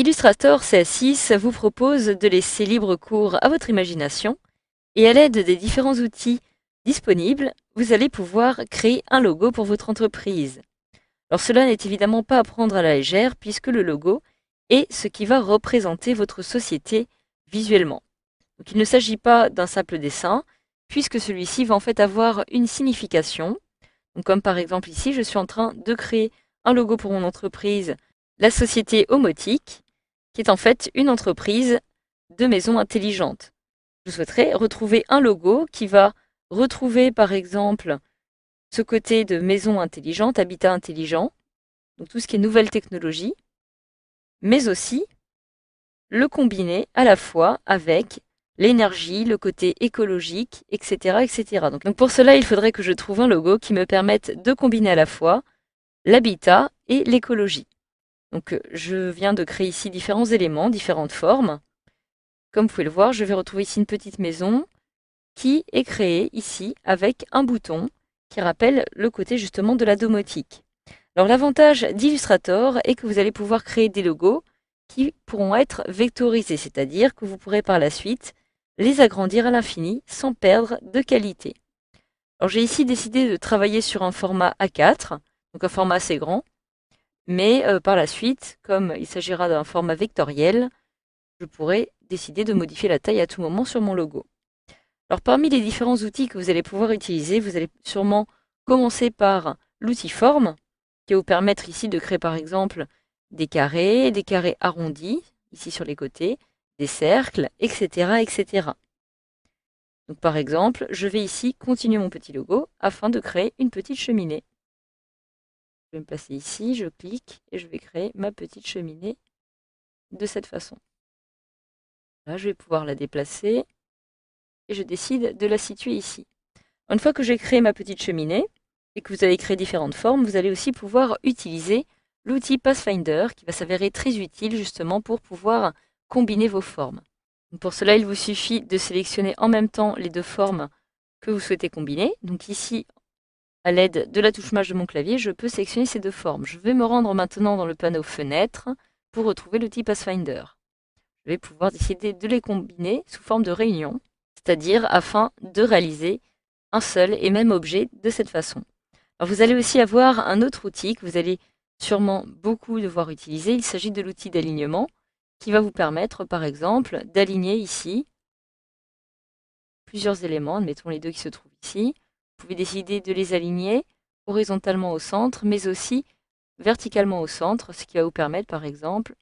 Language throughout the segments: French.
Illustrator CS6 vous propose de laisser libre cours à votre imagination et à l'aide des différents outils disponibles, vous allez pouvoir créer un logo pour votre entreprise. Alors cela n'est évidemment pas à prendre à la légère puisque le logo est ce qui va représenter votre société visuellement. Donc il ne s'agit pas d'un simple dessin puisque celui-ci va en fait avoir une signification. Donc, comme par exemple ici, je suis en train de créer un logo pour mon entreprise, la société Omotique, qui est en fait une entreprise de maisons intelligentes. Je souhaiterais retrouver un logo qui va retrouver par exemple ce côté de maison intelligente, habitat intelligent, donc tout ce qui est nouvelle technologie, mais aussi le combiner à la fois avec l'énergie, le côté écologique, etc., etc. Donc pour cela, il faudrait que je trouve un logo qui me permette de combiner à la fois l'habitat et l'écologie. Donc je viens de créer ici différents éléments, différentes formes. Comme vous pouvez le voir, je vais retrouver ici une petite maison qui est créée ici avec un bouton qui rappelle le côté justement de la domotique. Alors l'avantage d'Illustrator est que vous allez pouvoir créer des logos qui pourront être vectorisés, c'est-à-dire que vous pourrez par la suite les agrandir à l'infini sans perdre de qualité. Alors j'ai ici décidé de travailler sur un format A4, donc un format assez grand, mais par la suite, comme il s'agira d'un format vectoriel, je pourrai décider de modifier la taille à tout moment sur mon logo. Alors parmi les différents outils que vous allez pouvoir utiliser, vous allez sûrement commencer par l'outil forme, qui va vous permettre ici de créer par exemple des carrés arrondis, ici sur les côtés, des cercles, etc. etc. Donc par exemple, je vais ici continuer mon petit logo afin de créer une petite cheminée. Je vais me placer ici, je clique et je vais créer ma petite cheminée de cette façon. Là, je vais pouvoir la déplacer et je décide de la situer ici. Une fois que j'ai créé ma petite cheminée et que vous avez créé différentes formes, vous allez aussi pouvoir utiliser l'outil Pathfinder qui va s'avérer très utile justement pour pouvoir combiner vos formes. Donc pour cela, il vous suffit de sélectionner en même temps les deux formes que vous souhaitez combiner. Donc ici, à l'aide de la touche mâche de mon clavier, je peux sélectionner ces deux formes. Je vais me rendre maintenant dans le panneau Fenêtre pour retrouver l'outil Pathfinder. Je vais pouvoir décider de les combiner sous forme de réunion, c'est-à-dire afin de réaliser un seul et même objet de cette façon. Alors vous allez aussi avoir un autre outil que vous allez sûrement beaucoup devoir utiliser. Il s'agit de l'outil d'alignement qui va vous permettre par exemple d'aligner ici plusieurs éléments, admettons les deux qui se trouvent ici. Vous pouvez décider de les aligner horizontalement au centre, mais aussi verticalement au centre, ce qui va vous permettre par exemple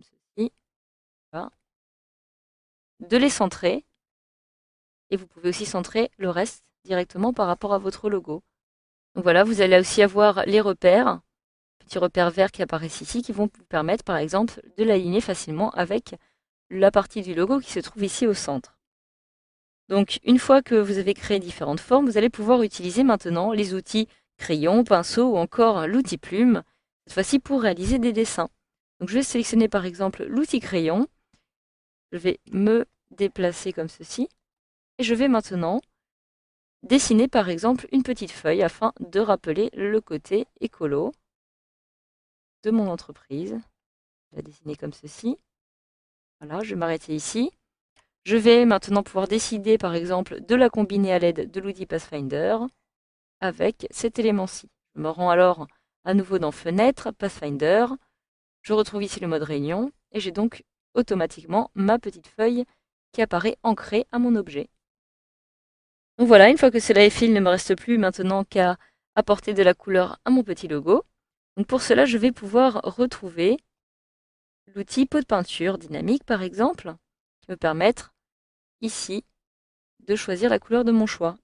ceci, là, de les centrer. Et vous pouvez aussi centrer le reste directement par rapport à votre logo. Donc voilà, vous allez aussi avoir les repères, petits repères verts qui apparaissent ici, qui vont vous permettre par exemple de l'aligner facilement avec la partie du logo qui se trouve ici au centre. Donc une fois que vous avez créé différentes formes, vous allez pouvoir utiliser maintenant les outils crayon, pinceau ou encore l'outil plume, cette fois-ci pour réaliser des dessins. Donc je vais sélectionner par exemple l'outil crayon, je vais me déplacer comme ceci, et je vais maintenant dessiner par exemple une petite feuille afin de rappeler le côté écolo de mon entreprise. Je vais la dessiner comme ceci. Voilà, je vais m'arrêter ici. Je vais maintenant pouvoir décider par exemple de la combiner à l'aide de l'outil Pathfinder avec cet élément-ci. Je me rends alors à nouveau dans Fenêtre, Pathfinder. Je retrouve ici le mode Réunion et j'ai donc automatiquement ma petite feuille qui apparaît ancrée à mon objet. Donc voilà, une fois que cela est fait, il ne me reste plus maintenant qu'à apporter de la couleur à mon petit logo. Donc pour cela, je vais pouvoir retrouver l'outil pot de peinture dynamique, par exemple, qui va me permettre ici de choisir la couleur de mon choix.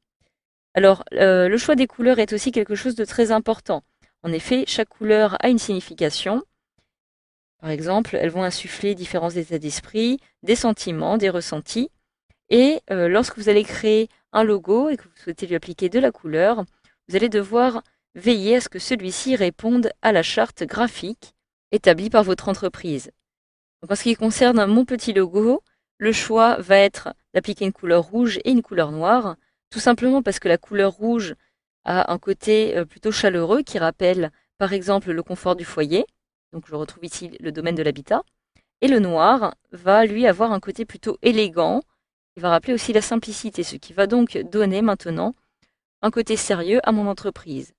Alors, le choix des couleurs est aussi quelque chose de très important. En effet, chaque couleur a une signification. Par exemple, elles vont insuffler différents états d'esprit, des sentiments, des ressentis. Et lorsque vous allez créer un logo et que vous souhaitez lui appliquer de la couleur, vous allez devoir veiller à ce que celui-ci réponde à la charte graphique établie par votre entreprise. Donc, en ce qui concerne mon petit logo, le choix va être d'appliquer une couleur rouge et une couleur noire, tout simplement parce que la couleur rouge a un côté plutôt chaleureux qui rappelle par exemple le confort du foyer. Donc je retrouve ici le domaine de l'habitat. Et le noir va, lui, avoir un côté plutôt élégant. Il va rappeler aussi la simplicité, ce qui va donc donner maintenant un côté sérieux à mon entreprise.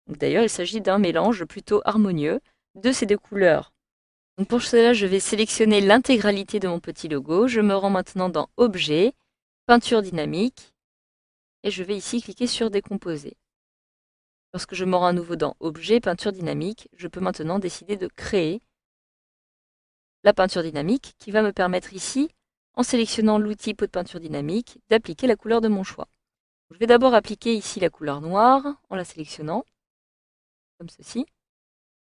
D'ailleurs, il s'agit d'un mélange plutôt harmonieux de ces deux couleurs. Donc pour cela, je vais sélectionner l'intégralité de mon petit logo. Je me rends maintenant dans Objet, Peinture dynamique, et je vais ici cliquer sur Décomposer. Lorsque je me rends à nouveau dans Objet, Peinture dynamique, je peux maintenant décider de créer la peinture dynamique qui va me permettre ici, en sélectionnant l'outil pot de peinture dynamique, d'appliquer la couleur de mon choix. Je vais d'abord appliquer ici la couleur noire en la sélectionnant, comme ceci,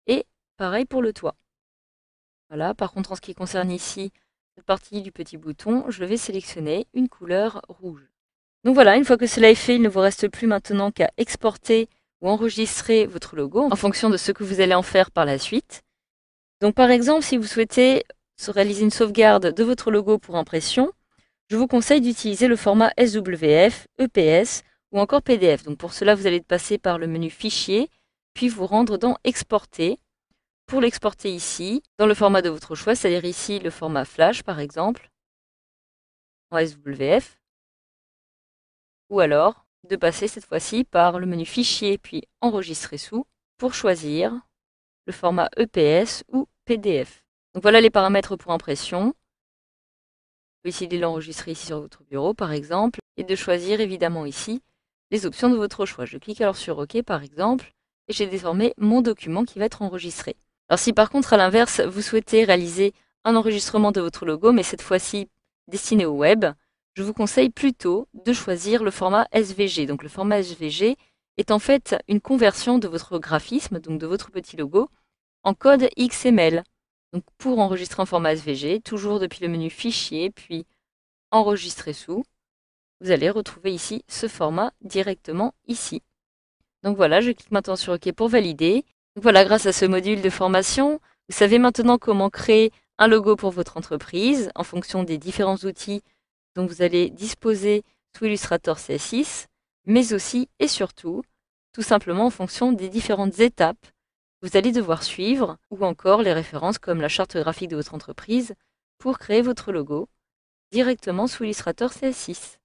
et pareil pour le toit. Voilà, par contre en ce qui concerne ici cette partie du petit bouton, je vais sélectionner une couleur rouge. Donc voilà, une fois que cela est fait, il ne vous reste plus maintenant qu'à exporter ou enregistrer votre logo en fonction de ce que vous allez en faire par la suite. Donc par exemple, si vous souhaitez réaliser une sauvegarde de votre logo pour impression, je vous conseille d'utiliser le format SWF, EPS ou encore PDF. Donc pour cela, vous allez passer par le menu Fichier, puis vous rendre dans Exporter. Pour l'exporter ici, dans le format de votre choix, c'est-à-dire ici le format Flash par exemple, en SWF, ou alors de passer cette fois-ci par le menu Fichier puis Enregistrer sous pour choisir le format EPS ou PDF. Donc voilà les paramètres pour impression. Vous pouvez décider de l'enregistrer ici sur votre bureau par exemple et de choisir évidemment ici les options de votre choix. Je clique alors sur OK par exemple et j'ai désormais mon document qui va être enregistré. Alors si par contre à l'inverse vous souhaitez réaliser un enregistrement de votre logo mais cette fois-ci destiné au web, je vous conseille plutôt de choisir le format SVG. Donc le format SVG est en fait une conversion de votre graphisme, donc de votre petit logo, en code XML. Donc pour enregistrer en format SVG, toujours depuis le menu Fichier, puis Enregistrer sous, vous allez retrouver ici ce format directement ici. Donc voilà, je clique maintenant sur OK pour valider. Donc voilà, grâce à ce module de formation, vous savez maintenant comment créer un logo pour votre entreprise en fonction des différents outils dont vous allez disposer sous Illustrator CS6, mais aussi et surtout, tout simplement en fonction des différentes étapes que vous allez devoir suivre, ou encore les références comme la charte graphique de votre entreprise pour créer votre logo directement sous Illustrator CS6.